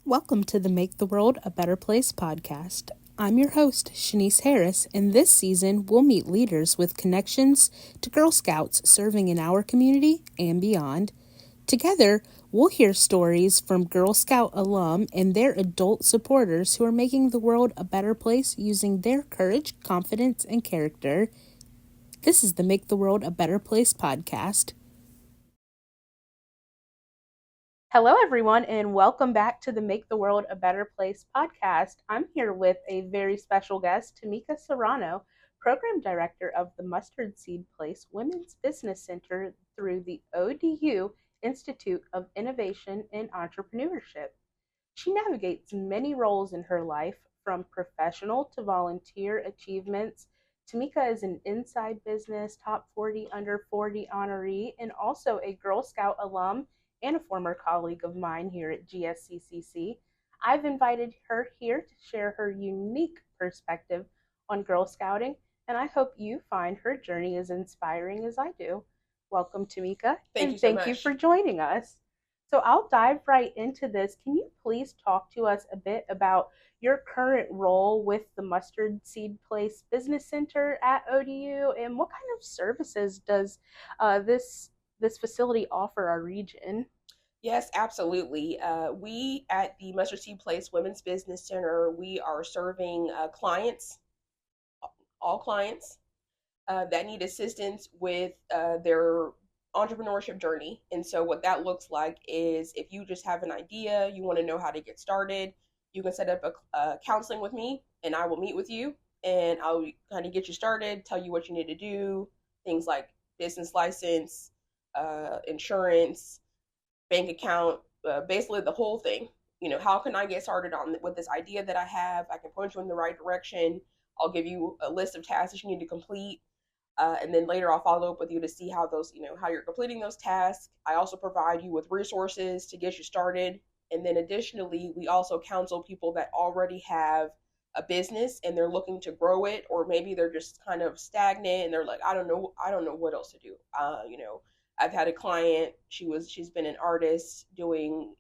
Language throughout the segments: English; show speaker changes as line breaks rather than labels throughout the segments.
Welcome to the Make the World a Better Place podcast. I'm your host, Shanice Harris, and this season we'll meet leaders with connections to Girl Scouts serving in our community and beyond. Together, we'll hear stories from Girl Scout alum and their adult supporters who are making the world a better place using their courage, confidence, and character. This is the Make the World a Better Place podcast. Hello, everyone, and welcome back to the Make the World a Better Place podcast. I'm here with a very special guest, Tameika Serrano, Program Director of the Mustard Seed Place Women's Business Center through the ODU Institute of Innovation and Entrepreneurship. She navigates many roles in her life, from professional to volunteer achievements. Tameika is an Inside Business Top 40 Under 40 honoree and also a Girl Scout alum and a former colleague of mine here at GSCCC. I've invited her here to share her unique perspective on Girl Scouting, and I hope you find her journey as inspiring as I do. Welcome, Tameika.
Thank
you for joining us. So I'll dive right into this. Can you please talk to us a bit about your current role with the Mustard Seed Place Business Center at ODU, and what kind of services does this facility offer our region?
Yes, absolutely. We at the Mustard Seed Place Women's Business Center, we are serving clients, all clients that need assistance with their entrepreneurship journey. And so what that looks like is if you just have an idea, you want to know how to get started, you can set up a counseling with me and I will meet with you and I'll kind of get you started, tell you what you need to do, things like business license, insurance, bank account, basically the whole thing. You know, how can I get started on with this idea that I have? I can point you in the right direction. I'll give you a list of tasks that you need to complete. And then later I'll follow up with you to see how those, how you're completing those tasks. I also provide you with resources to get you started. And then additionally, we also counsel people that already have a business and they're looking to grow it, or maybe they're just kind of stagnant and they're like, I don't know what else to do. I've had a client, she's been an artist doing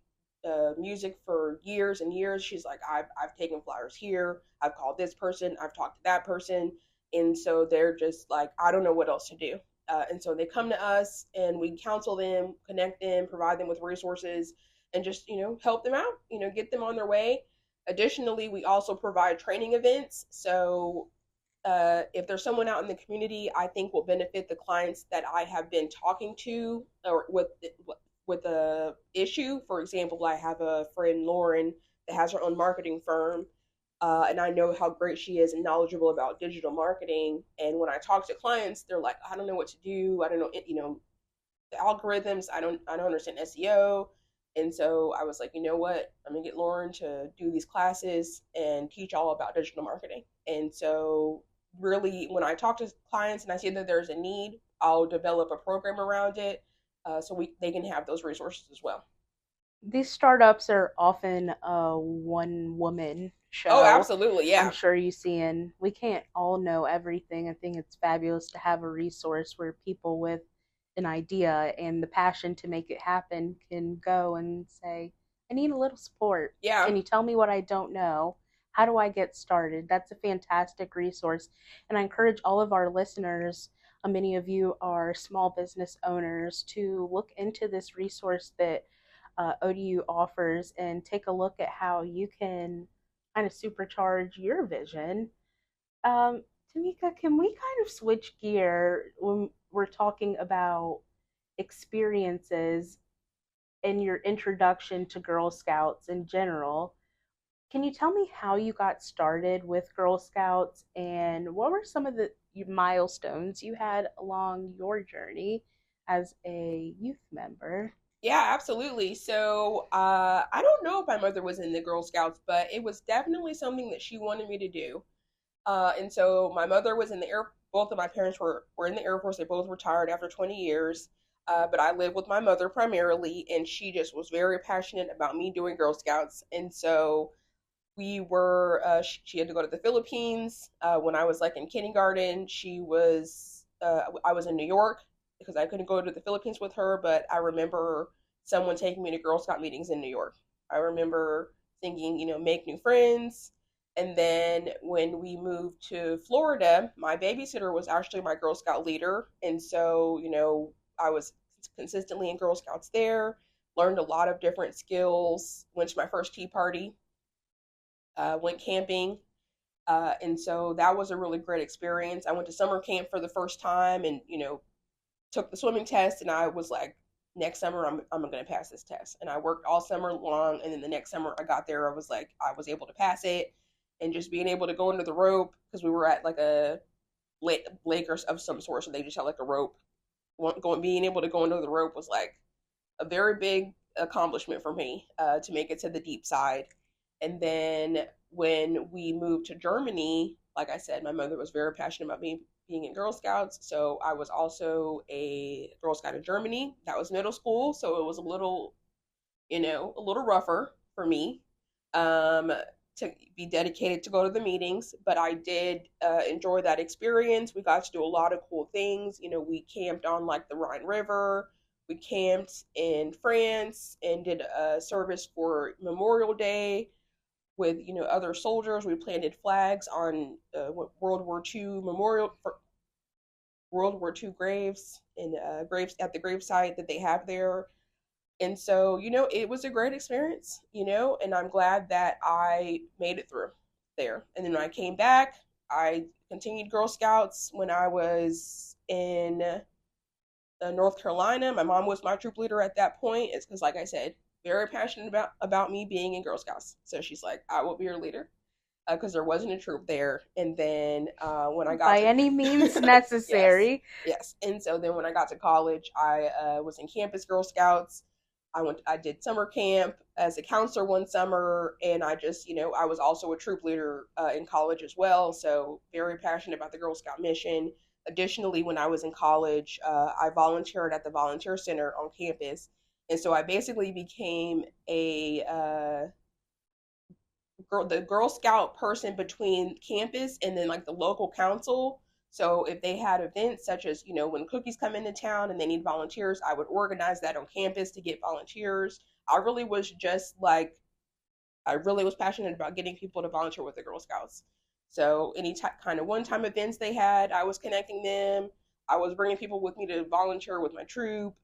music for years and years. She's like, I've taken flyers here, I've called this person, I've talked to that person. And so they're just like, I don't know what else to do. And so they come to us and we counsel them, connect them, provide them with resources, and just, help them out, get them on their way. Additionally, we also provide training events. So if there's someone out in the community I think will benefit the clients that I have been talking to or with a issue. For example, I have a friend, Lauren, that has her own marketing firm, and I know how great she is and knowledgeable about digital marketing. And when I talk to clients, they're like, I don't know what to do. I don't know, the algorithms. I don't understand SEO. And so I was like, you know what? I'm gonna get Lauren to do these classes and teach all about digital marketing. And so really, when I talk to clients and I see that there's a need, I'll develop a program around it, so they can have those resources as well.
These startups are often a one-woman show.
Oh, absolutely, yeah.
I'm sure you see, and we can't all know everything. I think it's fabulous to have a resource where people with an idea and the passion to make it happen can go and say, I need a little support.
Yeah.
Can you tell me what I don't know? How do I get started? That's a fantastic resource. And I encourage all of our listeners, many of you are small business owners, to look into this resource that ODU offers and take a look at how you can kind of supercharge your vision. Tameika, can we kind of switch gear when we're talking about experiences and your introduction to Girl Scouts in general? Can you tell me how you got started with Girl Scouts and what were some of the milestones you had along your journey as a youth member?
Yeah, absolutely. So I don't know if my mother was in the Girl Scouts, but it was definitely something that she wanted me to do. And so my mother was in the Air. Both of my parents were in the Air Force. They both retired after 20 years. But I lived with my mother primarily, and she just was very passionate about me doing Girl Scouts. And so we were, she had to go to the Philippines. When I was like in kindergarten, I was in New York because I couldn't go to the Philippines with her, but I remember someone taking me to Girl Scout meetings in New York. I remember thinking, make new friends. And then when we moved to Florida, my babysitter was actually my Girl Scout leader. And so, I was consistently in Girl Scouts there, learned a lot of different skills, went to my first tea party, went camping. And so that was a really great experience. I went to summer camp for the first time and, took the swimming test. And I was like, next summer, I'm going to pass this test. And I worked all summer long. And then the next summer I got there, I was like, I was able to pass it. And just being able to go under the rope, because we were at like a lake or of some sort. So they just had like a rope. Being able to go under the rope was like a very big accomplishment for me, to make it to the deep side. And then when we moved to Germany, like I said, my mother was very passionate about me being in Girl Scouts. So I was also a Girl Scout in Germany. That was middle school. So it was a little rougher for me, to be dedicated to go to the meetings. But I did enjoy that experience. We got to do a lot of cool things. We camped on like the Rhine River. We camped in France and did a service for Memorial Day with other soldiers. We planted flags on World War II World War II graves and graves at the gravesite that they have there. And so it was a great experience, and I'm glad that I made it through there. And then when I came back, I continued Girl Scouts when I was in North Carolina. My mom was my troop leader at that point. It's because, like I said, very passionate about me being in Girl Scouts. So she's like, I will be your leader, because there wasn't a troop there. And then when I got
by any means necessary.
Yes. And so then when I got to college, I was in Campus Girl Scouts. I did summer camp as a counselor one summer, and I just, I was also a troop leader in college as well. So very passionate about the Girl Scout mission. Additionally, when I was in college, I volunteered at the Volunteer Center on campus. And so I basically became the Girl Scout person between campus and then like the local council. So if they had events such as, when cookies come into town and they need volunteers, I would organize that on campus to get volunteers. I really was passionate about getting people to volunteer with the Girl Scouts. So any kind of one-time events they had, I was connecting them. I was bringing people with me to volunteer with my troop.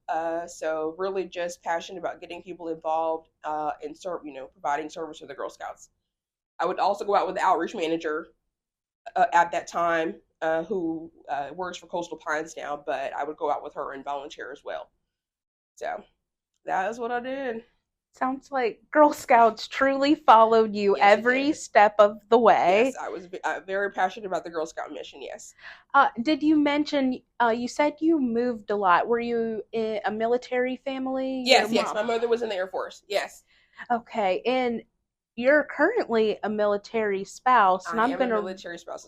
So really just passionate about getting people involved and providing service to the Girl Scouts. I would also go out with the outreach manager at that time, who works for Coastal Pines now, but I would go out with her and volunteer as well. So that is what I did.
Sounds like Girl Scouts truly followed you every step of the way.
Yes, I was very passionate about the Girl Scout mission, yes.
Did you mention, you said you moved a lot. Were you in a military family?
Yes. My mother was in the Air Force, yes.
Okay, and you're currently a military spouse, and I'm going to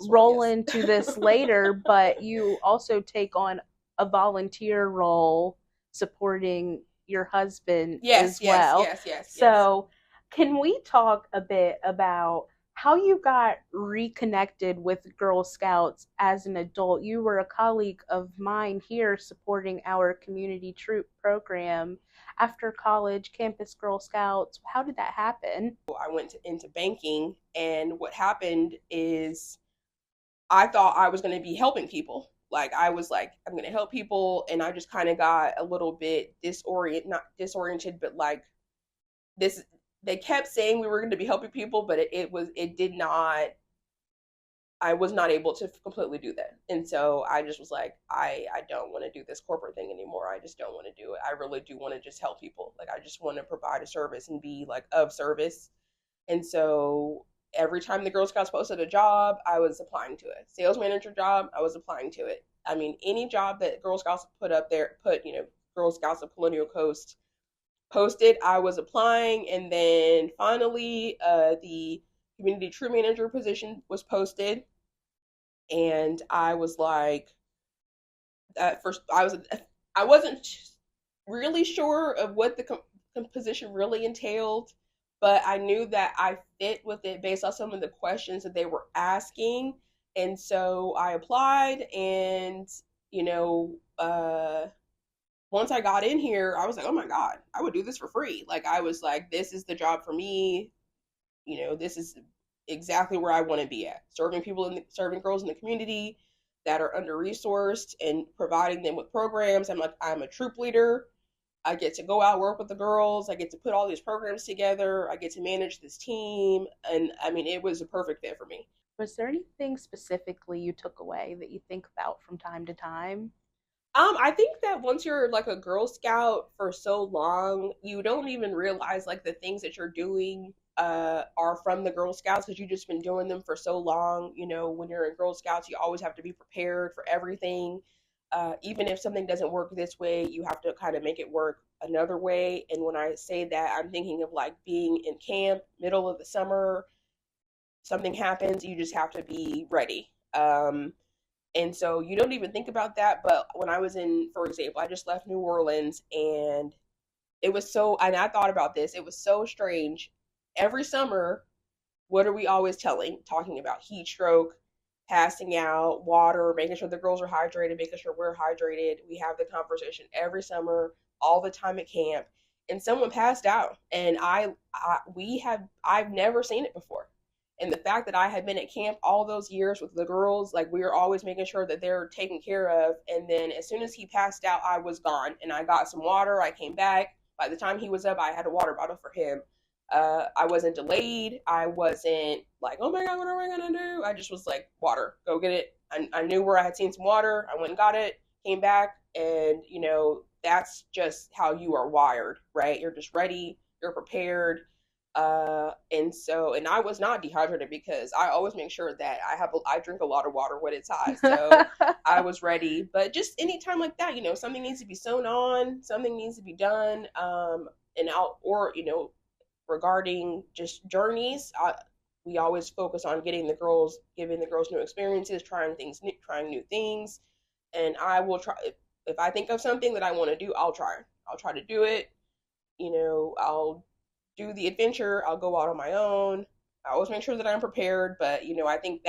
roll into this later, but you also take on a volunteer role supporting your husband as well.
Yes.
So can we talk a bit about how you got reconnected with Girl Scouts as an adult? You were a colleague of mine here supporting our community troop program. After college, Campus Girl Scouts, how did that happen?
I went into banking, and what happened is I thought I was going to be helping people. Like, I was like, I'm going to help people, and I just kind of got a little bit not disoriented, but like this, they kept saying we were going to be helping people, but I was not able to completely do that. And so I just was like, I don't want to do this corporate thing anymore. I just don't want to do it. I really do want to just help people. Like, I just want to provide a service and be like of service. And so every time the Girl Scouts posted a job, I was applying to it. Sales manager job, I was applying to it. I mean, any job that Girl Scouts Girl Scouts of Colonial Coast posted, I was applying. And then finally, the community troop manager position was posted. And I was like, at first, I wasn't really sure of what the position really entailed, but I knew that I fit with it based on some of the questions that they were asking. And so I applied, and, once I got in here, I was like, oh my God, I would do this for free. Like, I was like, this is the job for me. this is exactly where I want to be at. Serving girls in the community that are under resourced and providing them with programs. I'm a troop leader. I get to go out work with the girls. I get to put all these programs together. I get to manage this team, and I mean, it was a perfect fit for me.
Was there anything specifically you took away that you think about from time to time?
I think that once you're like a Girl Scout for so long, you don't even realize like the things that you're doing are from the Girl Scouts because you've just been doing them for so long. When you're in Girl Scouts, you always have to be prepared for everything. Even if something doesn't work this way, you have to kind of make it work another way. And when I say that, I'm thinking of like being in camp, middle of the summer, something happens, you just have to be ready. And so you don't even think about that. But when I was for example, I just left New Orleans, and and I thought about this, it was so strange. Every summer, what are we always talking about? Heat stroke, passing out, water, making sure the girls are hydrated, making sure we're hydrated. We have the conversation every summer, all the time at camp. And someone passed out, and I've never seen it before. And the fact that I had been at camp all those years with the girls, like we were always making sure that they're taken care of. And then as soon as he passed out, I was gone, and I got some water. I came back. By the time he was up, I had a water bottle for him. I wasn't delayed. I wasn't like, oh my God, what am I going to do? I just was like, water, go get it. I knew where I had seen some water. I went and got it, came back. And, that's just how you are wired, right? You're just ready. You're prepared. And I was not dehydrated because I always make sure that I drink a lot of water when it's hot. So I was ready. But just anytime like that, something needs to be sewn on, something needs to be done. Regarding just journeys, we always focus on giving the girls new experiences, trying new things. And I will try, if I think of something that I want to do, I'll try to do it. I'll do the adventure. I'll go out on my own. I always make sure that I'm prepared, but I think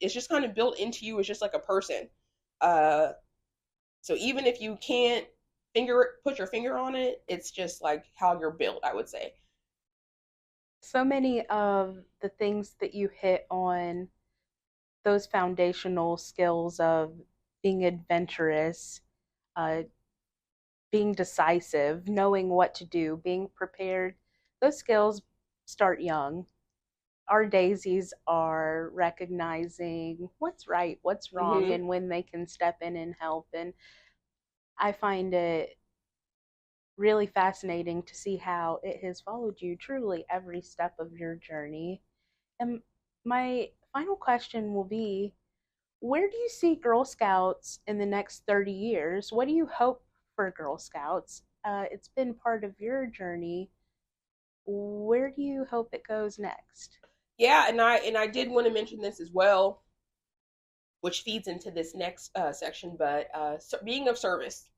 it's just kind of built into you as just like a person. So even if you can't put your finger on it, it's just like how you're built, I would say.
So many of the things that you hit on, those foundational skills of being adventurous, uh, being decisive, knowing what to do, being prepared, those skills start young. Our daisies are recognizing what's right, what's wrong,
Mm-hmm.
and when they can step in and help. And I find it really fascinating to see how it has followed you truly every step of your journey. And my final question will be, where do you see Girl Scouts in the next 30 years? What do you hope for Girl Scouts? It's been part of your journey. Where do you hope it goes next?
Yeah, and I did want to mention this as well, which feeds into this next section. But being of service,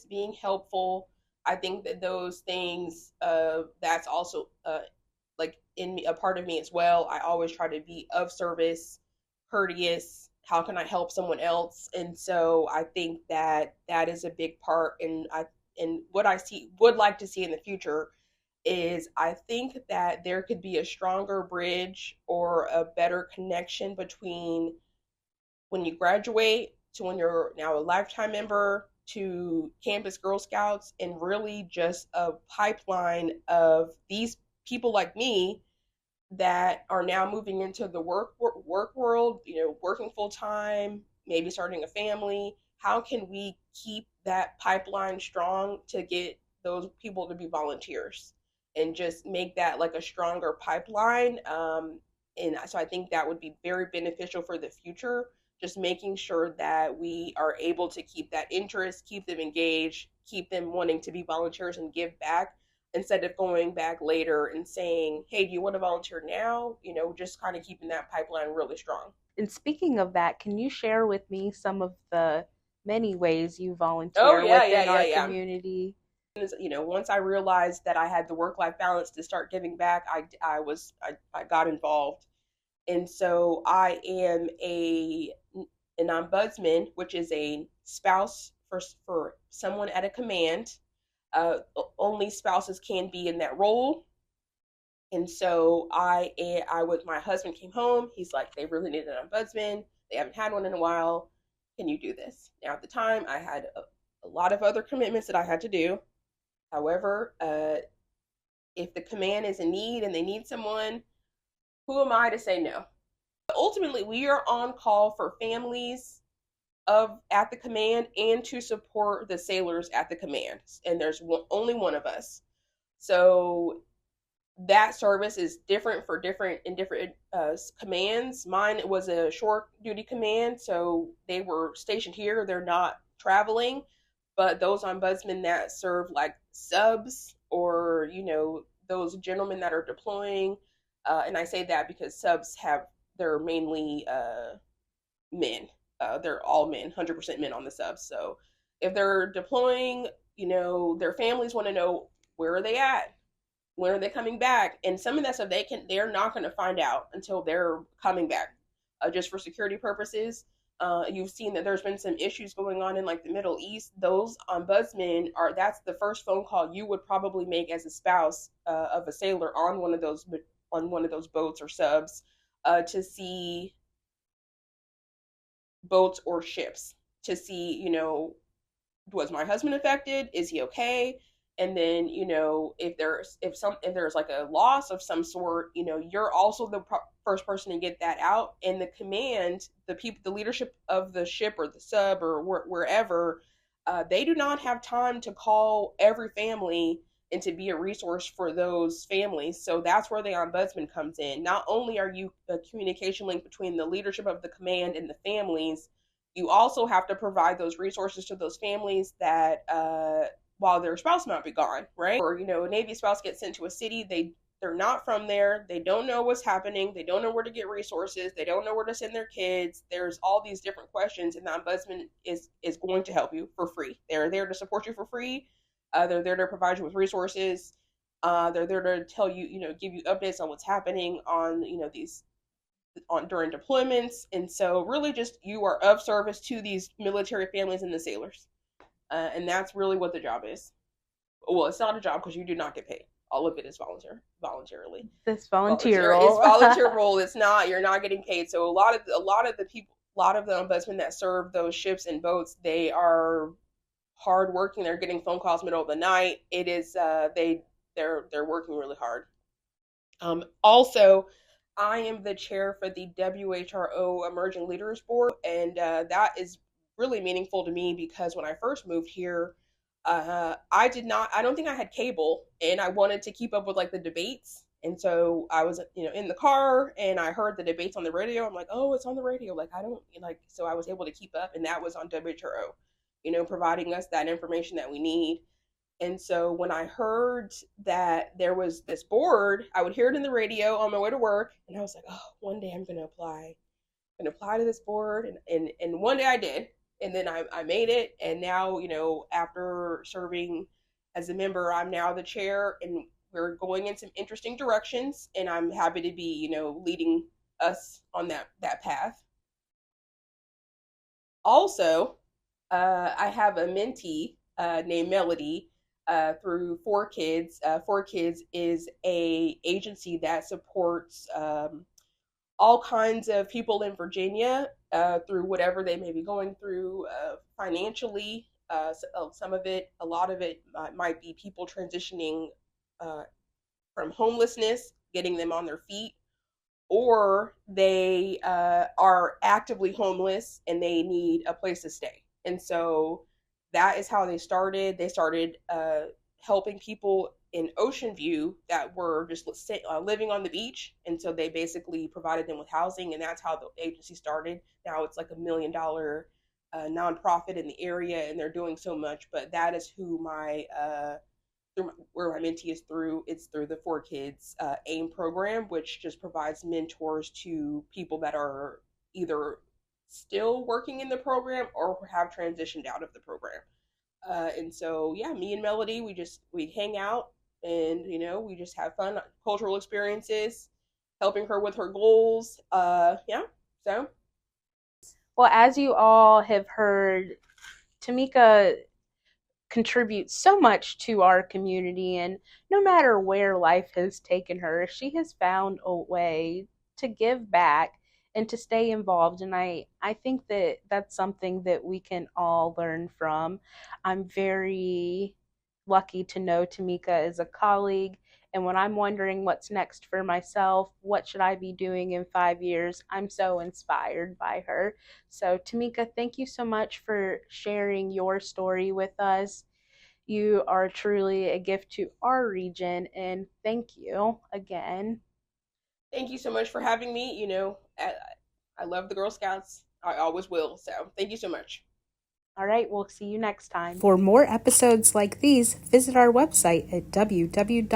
being helpful. I think that those things, that's also like in me, a part of me as well. I always try to be of service, courteous. How can I help someone else? And so I think that that is a big part. And what I would like to see in the future is I think that there could be a stronger bridge or a better connection between when you graduate to when you're now a lifetime member to campus Girl Scouts, and really just a pipeline of these people like me that are now moving into the work world, working full time, maybe starting a family. How can we keep that pipeline strong to get those people to be volunteers and just make that like a stronger pipeline? And so I think that would be very beneficial for the future, just making sure that we are able to keep that interest, keep them engaged, keep them wanting to be volunteers and give back, instead of going back later and saying, hey, do you want to volunteer now? Just kind of keeping that pipeline really strong.
And speaking of that, can you share with me some of the many ways you
Oh,
volunteer
yeah, yeah,
within
yeah,
our
yeah.
community?
Once I realized that I had the work life balance to start giving back, I got involved. And so I am an ombudsman, which is a spouse for someone at a command. Only spouses can be in that role. And so my husband came home. He's like, they really need an ombudsman. They haven't had one in a while. Can you do this? Now, at the time, I had a lot of other commitments that I had to do. However, if the command is in need and they need someone, who am I to say no? Ultimately, we are on call for families of at the command and to support the sailors at the command. And there's only one of us. So that service is different for different commands. Mine was a short duty command, so they were stationed here. They're not traveling, but those ombudsmen that serve like subs or those gentlemen that are deploying, and I say that because subs they're mainly men. They're all men, 100% men on the subs. So if they're deploying, their families want to know, where are they at? When are they coming back? And some of that stuff they're not going to find out until they're coming back, just for security purposes. You've seen that there's been some issues going on in like the Middle East. Those ombudsmen that's the first phone call you would probably make as a spouse of a sailor on one of those boats or subs, to see boats or ships, to see, was my husband affected? Is he okay? And then, if there's like a loss of some sort, you're also the first person to get that out. And the command, the leadership of the ship or the sub or wherever, they do not have time to call every family and to be a resource for those families. So that's where the ombudsman comes in. Not only are you a communication link between the leadership of the command and the families, you also have to provide those resources to those families that while their spouse might be gone, right? Or a Navy spouse gets sent to a city, they're not from there, they don't know what's happening, they don't know where to get resources, they don't know where to send their kids. There's all these different questions, and the ombudsman is going to help you for free. They're there to support you for free. They're there to provide you with resources. They're there to tell you, give you updates on what's happening on, during deployments. And so really just you are of service to these military families and the sailors. And that's really what the job is. Well, it's not a job because you do not get paid. All of it is voluntarily.
This volunteer role.
It's volunteer role. It's not, you're not getting paid. So a lot of the ombudsmen that serve those ships and boats, they are hard working. They're getting phone calls middle of the night. It is they're working really hard. Also, I am the chair for the WHRO Emerging Leaders Board, and that is really meaningful to me because when I first moved here, I don't think I had cable, and I wanted to keep up with like the debates. And so I was, in the car, and I heard the debates on the radio. I'm like, oh, it's on the radio. Like, I don't like, so I was able to keep up, and that was on WHRO, providing us that information that we need. And so when I heard that there was this board, I would hear it in the radio on my way to work, and I was like, oh, one day I'm going to apply. I'm going to apply to this board. And one day I did. And then I made it. And now, after serving as a member, I'm now the chair, and we're going in some interesting directions. And I'm happy to be, leading us on that path. Also, I have a mentee named Melody through ForKids. ForKids is a agency that supports all kinds of people in Virginia through whatever they may be going through financially. A lot of it might be people transitioning from homelessness, getting them on their feet, or they are actively homeless and they need a place to stay. And so that is how they started. They started helping people in Ocean View that were just living on the beach. And so they basically provided them with housing, and that's how the agency started. Now it's like $1 million nonprofit in the area, and they're doing so much. But that is who where my mentee is through. It's through the ForKids AIM program, which just provides mentors to people that are either still working in the program or have transitioned out of the program. And so, yeah, me and Melody, we hang out, and we just have fun, cultural experiences, helping her with her goals. Yeah. So,
well, as you all have heard, Tameika contributes so much to our community, and no matter where life has taken her, she has found a way to give back and to stay involved. And I think that that's something that we can all learn from. I'm very lucky to know Tameika as a colleague. And when I'm wondering what's next for myself, what should I be doing in 5 years, I'm so inspired by her. So, Tameika, thank you so much for sharing your story with us. You are truly a gift to our region, and thank you again.
Thank you so much for having me. I love the Girl Scouts. I always will. So thank you so much.
All right, we'll see you next time. For more episodes like these, visit our website at www.gsccc.org